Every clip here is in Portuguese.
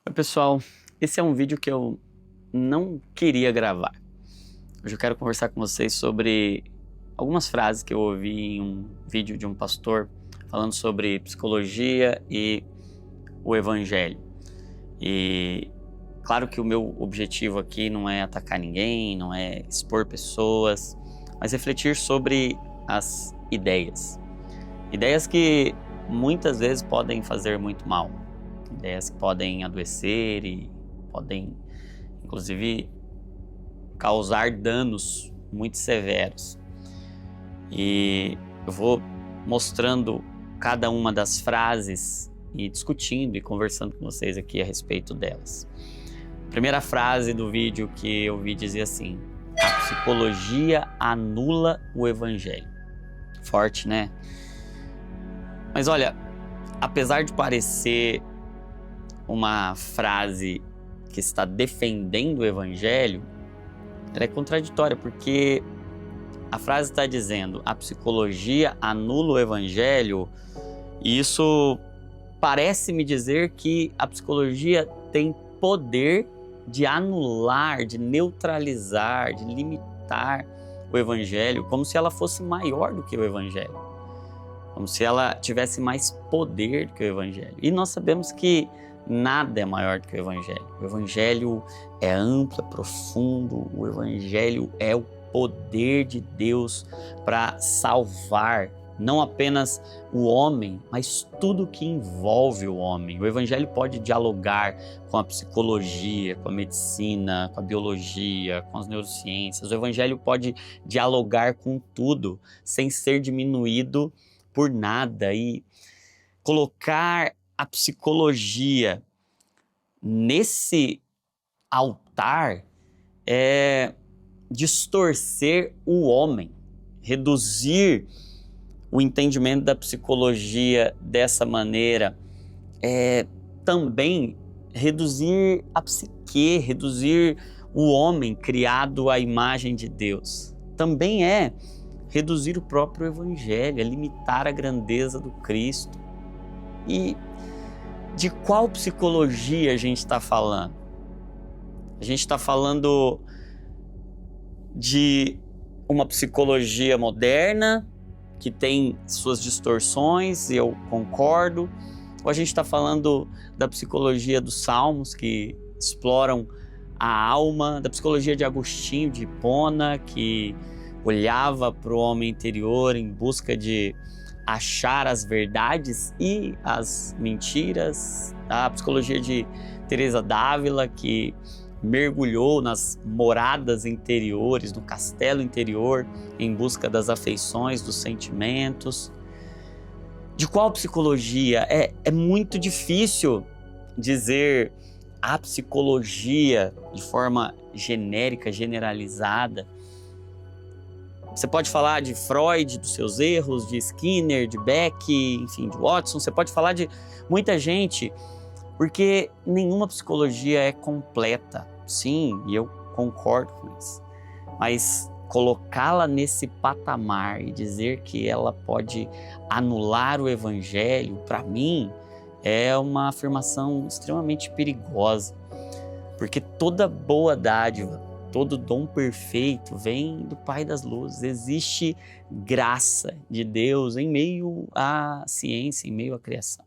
Oi pessoal, esse é um vídeo que eu não queria gravar. Hoje eu quero conversar com vocês sobre algumas frases que eu ouvi em um vídeo de um pastor falando sobre psicologia e o evangelho. E claro que o meu objetivo aqui não é atacar ninguém, não é expor pessoas, mas refletir sobre as ideias. Ideias que muitas vezes podem fazer muito mal. Ideias que podem adoecer e podem, inclusive, causar danos muito severos. E eu vou mostrando cada uma das frases e discutindo e conversando com vocês aqui a respeito delas. A primeira frase do vídeo que eu vi dizia assim: a psicologia anula o evangelho. Forte, né? Mas olha, apesar de parecer uma frase que está defendendo o evangelho, ela é contraditória, porque a frase está dizendo a psicologia anula o evangelho, e isso parece me dizer que a psicologia tem poder de anular, de neutralizar, de limitar o evangelho, como se ela fosse maior do que o evangelho, como se ela tivesse mais poder do que o evangelho. E nós sabemos que nada é maior do que o evangelho. O evangelho é amplo, é profundo. O evangelho é o poder de Deus para salvar não apenas o homem, mas tudo que envolve o homem. O evangelho pode dialogar com a psicologia, com a medicina, com a biologia, com as neurociências. O evangelho pode dialogar com tudo, sem ser diminuído por nada. E colocar a psicologia nesse altar é distorcer o homem, reduzir o entendimento da psicologia dessa maneira, é também reduzir a psique, reduzir o homem criado à imagem de Deus. Também é reduzir o próprio evangelho, é limitar a grandeza do Cristo. E de qual psicologia a gente está falando? A gente está falando de uma psicologia moderna que tem suas distorções, e eu concordo, ou a gente está falando da psicologia dos Salmos, que exploram a alma, da psicologia de Agostinho de Hipona, que olhava para o homem interior em busca de achar as verdades e as mentiras, a psicologia de Teresa d'Ávila, que mergulhou nas moradas interiores, no castelo interior, em busca das afeições, dos sentimentos. De qual psicologia? É muito difícil dizer a psicologia de forma genérica, generalizada. Você pode falar de Freud, dos seus erros, de Skinner, de Beck, enfim, de Watson. Você pode falar de muita gente, porque nenhuma psicologia é completa. Sim, e eu concordo com isso. Mas colocá-la nesse patamar e dizer que ela pode anular o evangelho, para mim, é uma afirmação extremamente perigosa. Porque toda boa dádiva, todo dom perfeito vem do Pai das Luzes. Existe graça de Deus em meio à ciência, em meio à criação.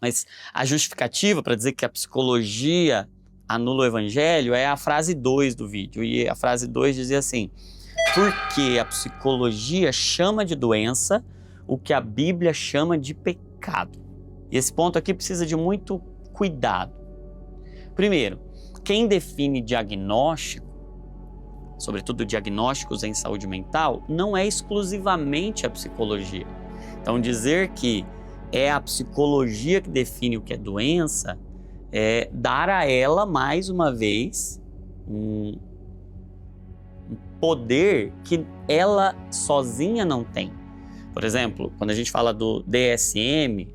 Mas a justificativa para dizer que a psicologia anula o evangelho é a frase 2 do vídeo. E a frase 2 dizia assim: porque a psicologia chama de doença o que a Bíblia chama de pecado. E esse ponto aqui precisa de muito cuidado. Primeiro, quem define diagnóstico, sobretudo diagnósticos em saúde mental, não é exclusivamente a psicologia. Então dizer que é a psicologia que define o que é doença é dar a ela, mais uma vez, um poder que ela sozinha não tem. Por exemplo, quando a gente fala do DSM,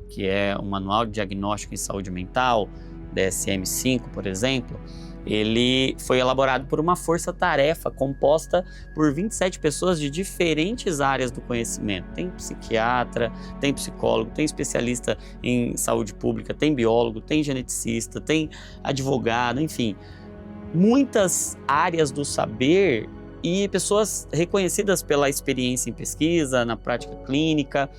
que é um manual de diagnóstico em saúde mental, DSM-5, por exemplo, ele foi elaborado por uma força-tarefa composta por 27 pessoas de diferentes áreas do conhecimento. Tem psiquiatra, tem psicólogo, tem especialista em saúde pública, tem biólogo, tem geneticista, tem advogado, enfim. Muitas áreas do saber e pessoas reconhecidas pela experiência em pesquisa, na prática clínica.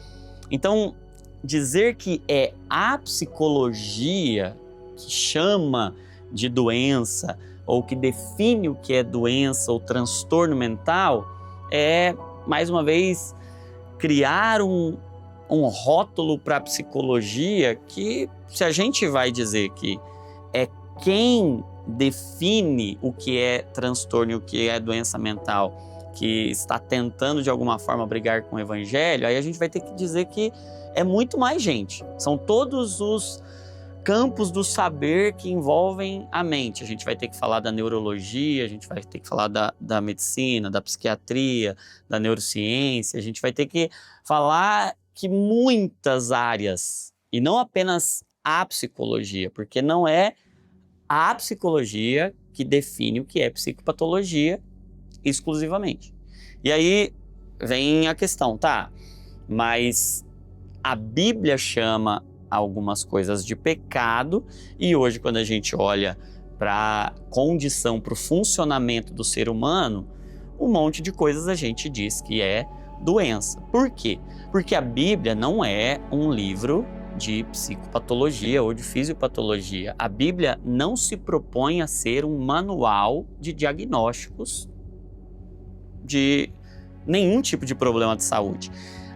Então, dizer que é a psicologia que chama de doença ou que define o que é doença ou transtorno mental é, mais uma vez, criar um rótulo para a psicologia que, se a gente vai dizer que é quem define o que é transtorno e o que é doença mental, que está tentando de alguma forma brigar com o evangelho, aí a gente vai ter que dizer que é muito mais gente. São todos os campos do saber que envolvem a mente. A gente vai ter que falar da neurologia, a gente vai ter que falar da medicina, da psiquiatria, da neurociência, a gente vai ter que falar que muitas áreas, e não apenas a psicologia, porque não é a psicologia que define o que é psicopatologia exclusivamente. E aí vem a questão, tá? Mas a Bíblia chama algumas coisas de pecado e hoje, quando a gente olha para a condição, para o funcionamento do ser humano, um monte de coisas a gente diz que é doença. Por quê? Porque a Bíblia não é um livro de psicopatologia ou de fisiopatologia. A Bíblia não se propõe a ser um manual de diagnósticos de nenhum tipo de problema de saúde.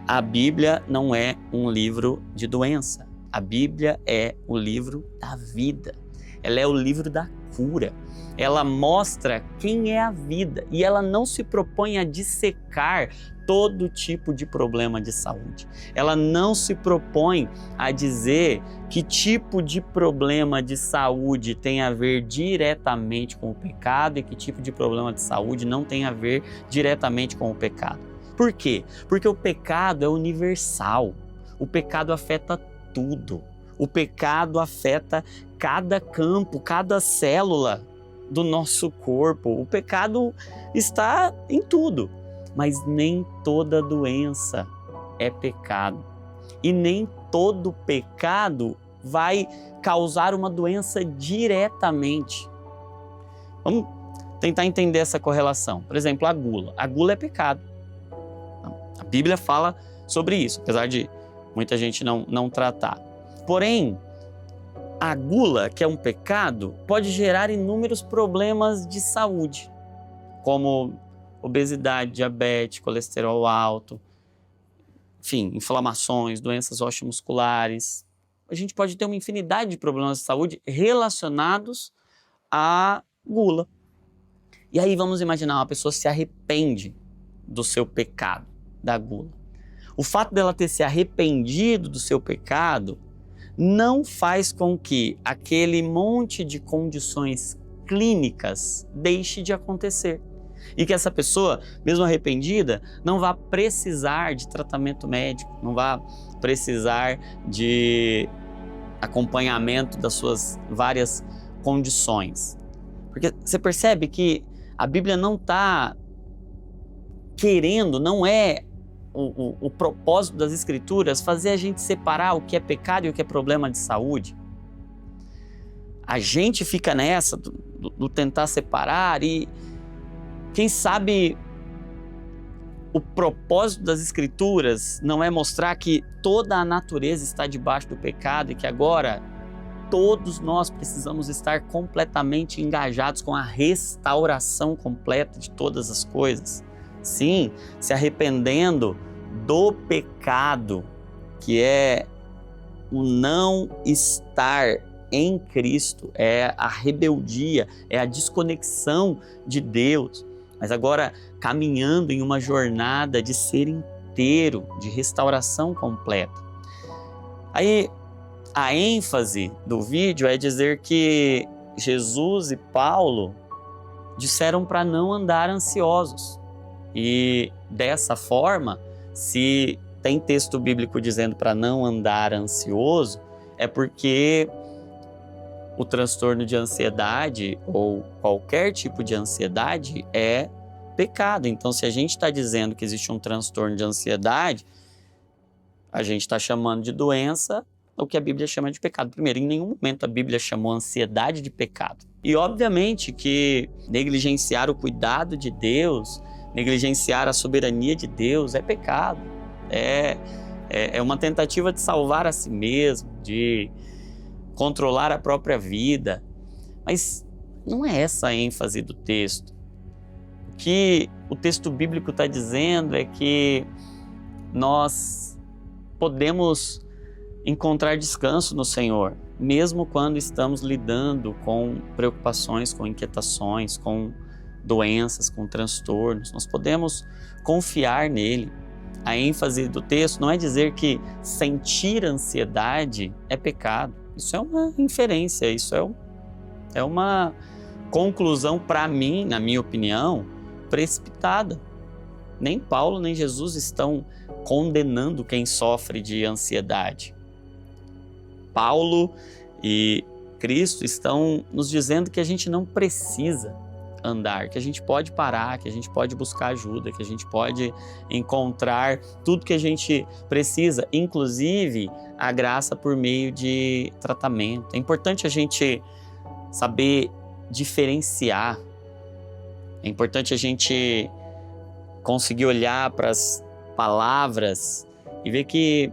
A Bíblia não é um livro de doença. A Bíblia é o livro da vida. Ela é o livro da cura. Ela mostra quem é a vida e ela não se propõe a dissecar todo tipo de problema de saúde. Ela não se propõe a dizer que tipo de problema de saúde tem a ver diretamente com o pecado e que tipo de problema de saúde não tem a ver diretamente com o pecado. Por quê? Porque o pecado é universal. O pecado afeta tudo. O pecado afeta cada campo, cada célula do nosso corpo. O pecado está em tudo. Mas nem toda doença é pecado. E nem todo pecado vai causar uma doença diretamente. Vamos tentar entender essa correlação. Por exemplo, a gula. A gula é pecado. A Bíblia fala sobre isso, apesar de muita gente não tratar. Porém, a gula, que é um pecado, pode gerar inúmeros problemas de saúde, como obesidade, diabetes, colesterol alto, enfim, inflamações, doenças osteomusculares. A gente pode ter uma infinidade de problemas de saúde relacionados à gula. E aí vamos imaginar uma pessoa se arrepende do seu pecado, da gula. O fato dela ter se arrependido do seu pecado não faz com que aquele monte de condições clínicas deixe de acontecer. E que essa pessoa, mesmo arrependida, não vá precisar de tratamento médico, não vá precisar de acompanhamento das suas várias condições. Porque você percebe que a Bíblia não está querendo, não é o propósito das Escrituras fazer a gente separar o que é pecado e o que é problema de saúde. A gente fica nessa do tentar separar e quem sabe o propósito das Escrituras não é mostrar que toda a natureza está debaixo do pecado e que agora todos nós precisamos estar completamente engajados com a restauração completa de todas as coisas. Sim, se arrependendo do pecado, que é o não estar em Cristo, é a rebeldia, é a desconexão de Deus, mas agora caminhando em uma jornada de ser inteiro, de restauração completa. Aí a ênfase do vídeo é dizer que Jesus e Paulo disseram para não andar ansiosos. E dessa forma, se tem texto bíblico dizendo para não andar ansioso, é porque o transtorno de ansiedade ou qualquer tipo de ansiedade é pecado. Então, se a gente está dizendo que existe um transtorno de ansiedade, a gente está chamando de doença o que a Bíblia chama de pecado. Primeiro, em nenhum momento a Bíblia chamou ansiedade de pecado. E obviamente que negligenciar o cuidado de Deus, negligenciar a soberania de Deus é pecado. É uma tentativa de salvar a si mesmo, de controlar a própria vida. Mas não é essa a ênfase do texto. O que o texto bíblico está dizendo é que nós podemos encontrar descanso no Senhor, mesmo quando estamos lidando com preocupações, com inquietações, com doenças, com transtornos. Nós podemos confiar nele. A ênfase do texto não é dizer que sentir ansiedade é pecado. Isso é uma inferência, isso é uma conclusão, para mim, na minha opinião, precipitada. Nem Paulo nem Jesus estão condenando quem sofre de ansiedade. Paulo e Cristo estão nos dizendo que a gente não precisa andar, que a gente pode parar, que a gente pode buscar ajuda, que a gente pode encontrar tudo que a gente precisa, inclusive a graça por meio de tratamento. É importante a gente saber diferenciar, é importante a gente conseguir olhar para as palavras e ver que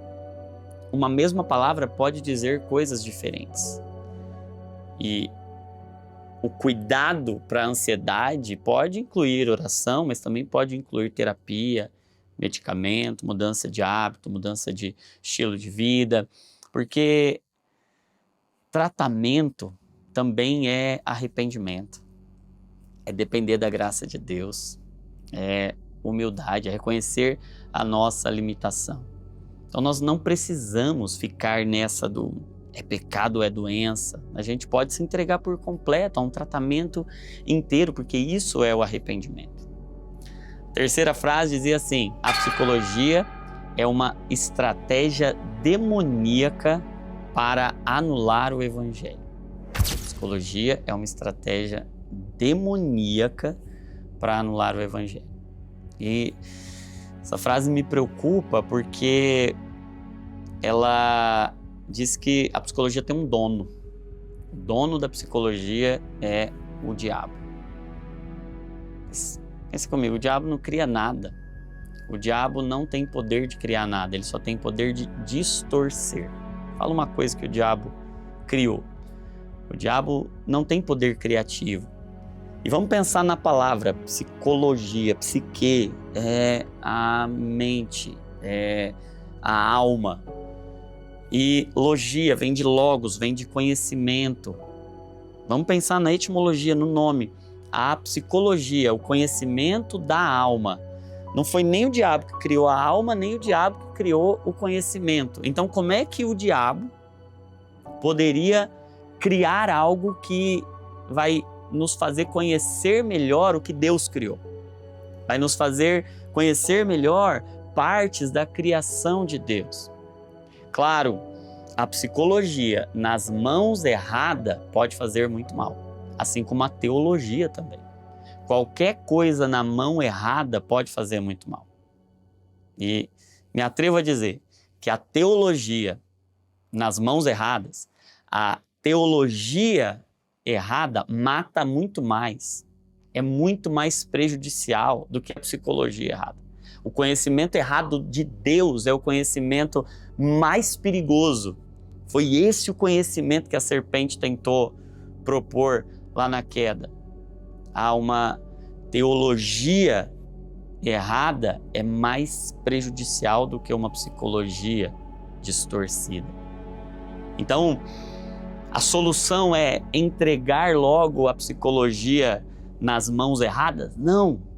uma mesma palavra pode dizer coisas diferentes. E o cuidado para a ansiedade pode incluir oração, mas também pode incluir terapia, medicamento, mudança de hábito, mudança de estilo de vida, porque tratamento também é arrependimento, é depender da graça de Deus, é humildade, é reconhecer a nossa limitação. Então nós não precisamos ficar nessa do é pecado ou é doença. A gente pode se entregar por completo a um tratamento inteiro, porque isso é o arrependimento. A terceira frase dizia assim: a psicologia é uma estratégia demoníaca para anular o evangelho. A psicologia é uma estratégia demoníaca para anular o evangelho. E essa frase me preocupa porque ela diz que a psicologia tem um dono. O dono da psicologia é o diabo. Pense comigo, o diabo não cria nada. O diabo não tem poder de criar nada, ele só tem poder de distorcer. Fala uma coisa que o diabo criou. O diabo não tem poder criativo. E vamos pensar na palavra psicologia. Psique é a mente, é a alma. E logia vem de logos, vem de conhecimento. Vamos pensar na etimologia, no nome. A psicologia, o conhecimento da alma. Não foi nem o diabo que criou a alma, nem o diabo que criou o conhecimento. Então, como é que o diabo poderia criar algo que vai nos fazer conhecer melhor o que Deus criou? Vai nos fazer conhecer melhor partes da criação de Deus. Claro, a psicologia nas mãos erradas pode fazer muito mal, assim como a teologia também. Qualquer coisa na mão errada pode fazer muito mal. E me atrevo a dizer que a teologia nas mãos erradas, a teologia errada mata muito mais, é muito mais prejudicial do que a psicologia errada. O conhecimento errado de Deus é o conhecimento mais perigoso. Foi esse o conhecimento que a serpente tentou propor lá na queda. Há uma teologia errada é mais prejudicial do que uma psicologia distorcida. Então, a solução é entregar logo a psicologia nas mãos erradas? Não.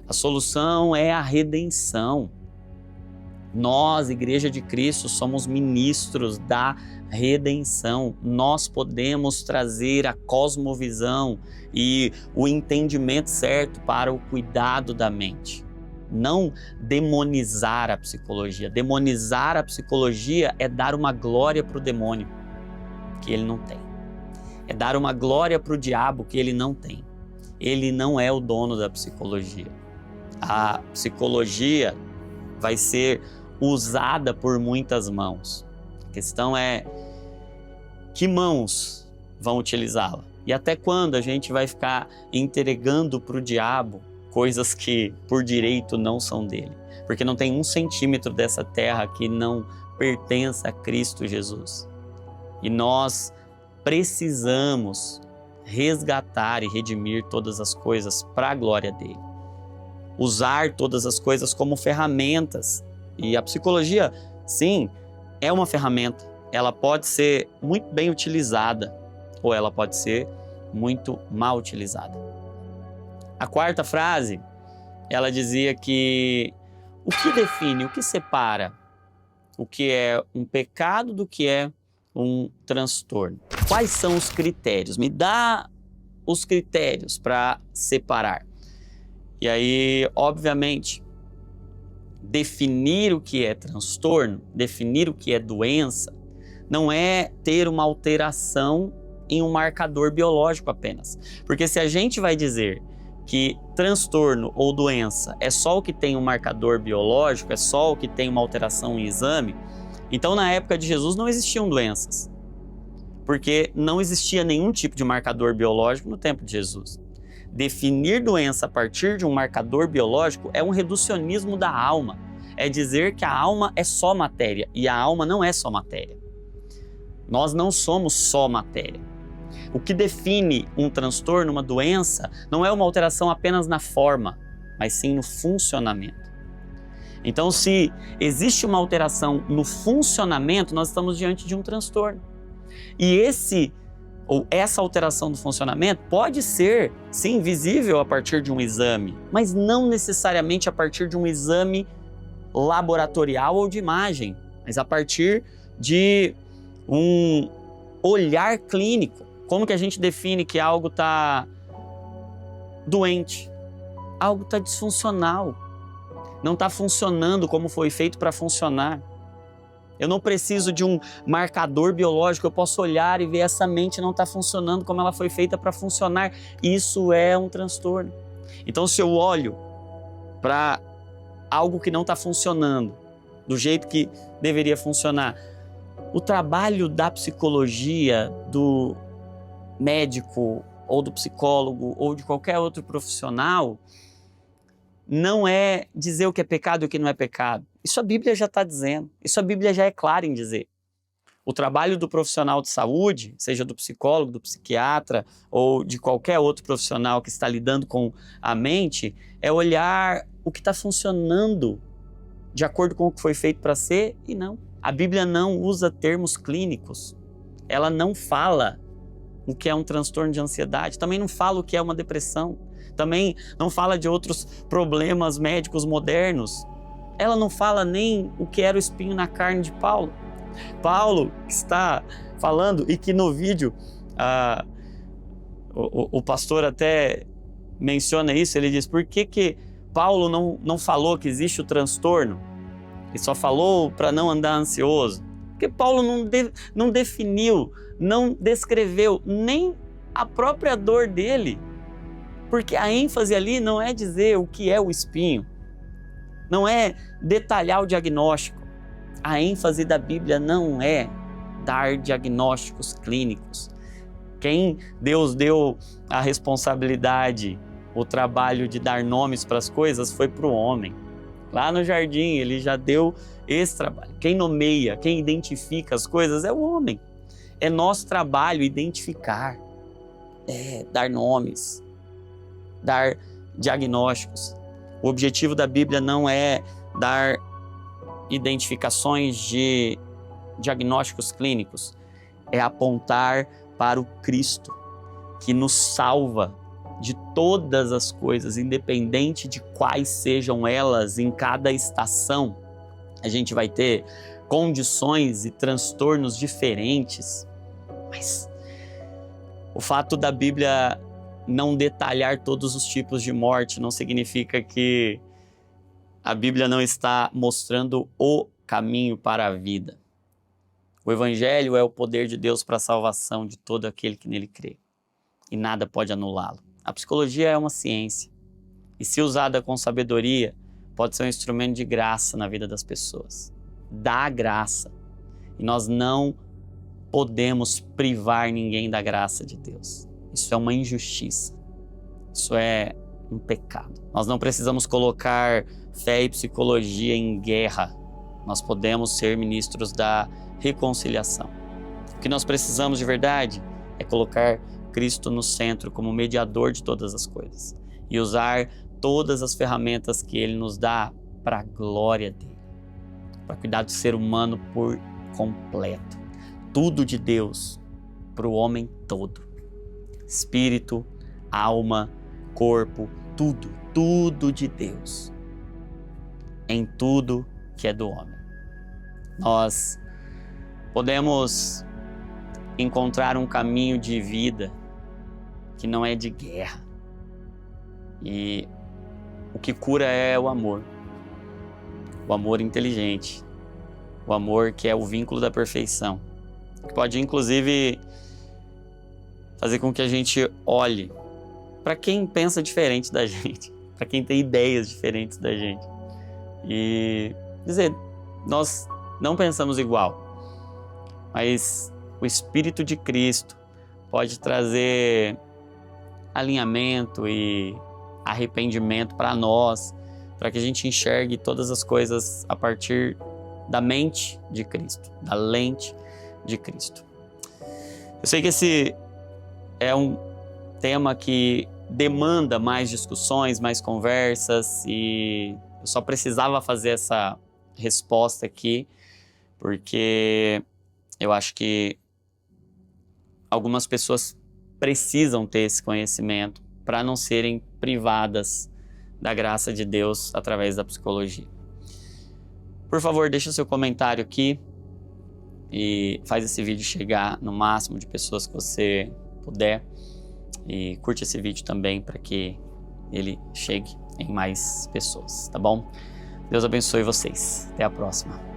A solução é a redenção. Nós, Igreja de Cristo, somos ministros da redenção. Nós podemos trazer a cosmovisão e o entendimento certo para o cuidado da mente. Não demonizar a psicologia. Demonizar a psicologia é dar uma glória para o demônio que ele não tem. É dar uma glória para o diabo que ele não tem. Ele não é o dono da psicologia. A psicologia vai ser usada por muitas mãos. A questão é que mãos vão utilizá-la. E até quando a gente vai ficar entregando para o diabo coisas que por direito não são dele? Porque não tem 1 centímetro dessa terra que não pertença a Cristo Jesus. E nós precisamos resgatar e redimir todas as coisas para a glória dele. Usar todas as coisas como ferramentas. E a psicologia, sim, é uma ferramenta. Ela pode ser muito bem utilizada ou ela pode ser muito mal utilizada. A quarta frase, ela dizia que o que define, o que separa o que é um pecado do que é um transtorno? Quais são os critérios? Me dá os critérios para separar. E aí, obviamente, definir o que é transtorno, definir o que é doença, não é ter uma alteração em um marcador biológico apenas. Porque se a gente vai dizer que transtorno ou doença é só o que tem um marcador biológico, é só o que tem uma alteração em exame, então na época de Jesus não existiam doenças. Porque não existia nenhum tipo de marcador biológico no tempo de Jesus. Definir doença a partir de um marcador biológico é um reducionismo da alma. É dizer que a alma é só matéria, e a alma não é só matéria. Nós não somos só matéria. O que define um transtorno, uma doença, não é uma alteração apenas na forma, mas sim no funcionamento. Então, se existe uma alteração no funcionamento, nós estamos diante de um transtorno. E essa alteração do funcionamento pode ser, sim, visível a partir de um exame, mas não necessariamente a partir de um exame laboratorial ou de imagem, mas a partir de um olhar clínico. Como que a gente define que algo está doente? Algo está disfuncional. Não está funcionando como foi feito para funcionar. Eu não preciso de um marcador biológico, eu posso olhar e ver essa mente não está funcionando como ela foi feita para funcionar. Isso é um transtorno. Então, se eu olho para algo que não está funcionando do jeito que deveria funcionar, o trabalho da psicologia, do médico ou do psicólogo ou de qualquer outro profissional não é dizer o que é pecado e o que não é pecado. Isso a Bíblia já está dizendo, isso a Bíblia já é clara em dizer. O trabalho do profissional de saúde, seja do psicólogo, do psiquiatra ou de qualquer outro profissional que está lidando com a mente, é olhar o que está funcionando de acordo com o que foi feito para ser e não. A Bíblia não usa termos clínicos, ela não fala o que é um transtorno de ansiedade, também não fala o que é uma depressão, também não fala de outros problemas médicos modernos. Ela não fala nem o que era o espinho na carne de Paulo. Paulo está falando, e que no vídeo o pastor até menciona isso, ele diz, por que Paulo não falou que existe o transtorno? Ele só falou para não andar ansioso. Porque Paulo não definiu, não descreveu nem a própria dor dele. Porque a ênfase ali não é dizer o que é o espinho, não é detalhar o diagnóstico. A ênfase da Bíblia não é dar diagnósticos clínicos. Quem Deus deu a responsabilidade, o trabalho de dar nomes para as coisas foi para o homem. Lá no jardim ele já deu esse trabalho. Quem nomeia, quem identifica as coisas é o homem. É nosso trabalho identificar, dar nomes, dar diagnósticos. O objetivo da Bíblia não é dar identificações de diagnósticos clínicos, é apontar para o Cristo que nos salva de todas as coisas, independente de quais sejam elas em cada estação. A gente vai ter condições e transtornos diferentes, mas o fato da Bíblia não detalhar todos os tipos de morte não significa que a Bíblia não está mostrando o caminho para a vida. O Evangelho é o poder de Deus para a salvação de todo aquele que nele crê. E nada pode anulá-lo. A psicologia é uma ciência. E se usada com sabedoria, pode ser um instrumento de graça na vida das pessoas. Dá graça. E nós não podemos privar ninguém da graça de Deus. Isso é uma injustiça. Isso é um pecado. Nós não precisamos colocar fé e psicologia em guerra. Nós podemos ser ministros da reconciliação. O que nós precisamos de verdade é colocar Cristo no centro como mediador de todas as coisas e usar todas as ferramentas que Ele nos dá para a glória dEle, para cuidar do ser humano por completo. Tudo de Deus para o homem todo. Espírito, alma, corpo, tudo de Deus. Em tudo que é do homem. Nós podemos encontrar um caminho de vida que não é de guerra. E o que cura é o amor. O amor inteligente. O amor que é o vínculo da perfeição. Que pode, inclusive, fazer com que a gente olhe para quem pensa diferente da gente. Para quem tem ideias diferentes da gente. E dizer, nós não pensamos igual. Mas o Espírito de Cristo pode trazer alinhamento e arrependimento para nós, para que a gente enxergue todas as coisas a partir da mente de Cristo, da lente de Cristo. Eu sei que esse é um tema que demanda mais discussões, mais conversas, e eu só precisava fazer essa resposta aqui, porque eu acho que algumas pessoas precisam ter esse conhecimento para não serem privadas da graça de Deus através da psicologia. Por favor, deixa seu comentário aqui e faz esse vídeo chegar no máximo de pessoas que você puder. E curte esse vídeo também para que ele chegue em mais pessoas, tá bom? Deus abençoe vocês. Até a próxima.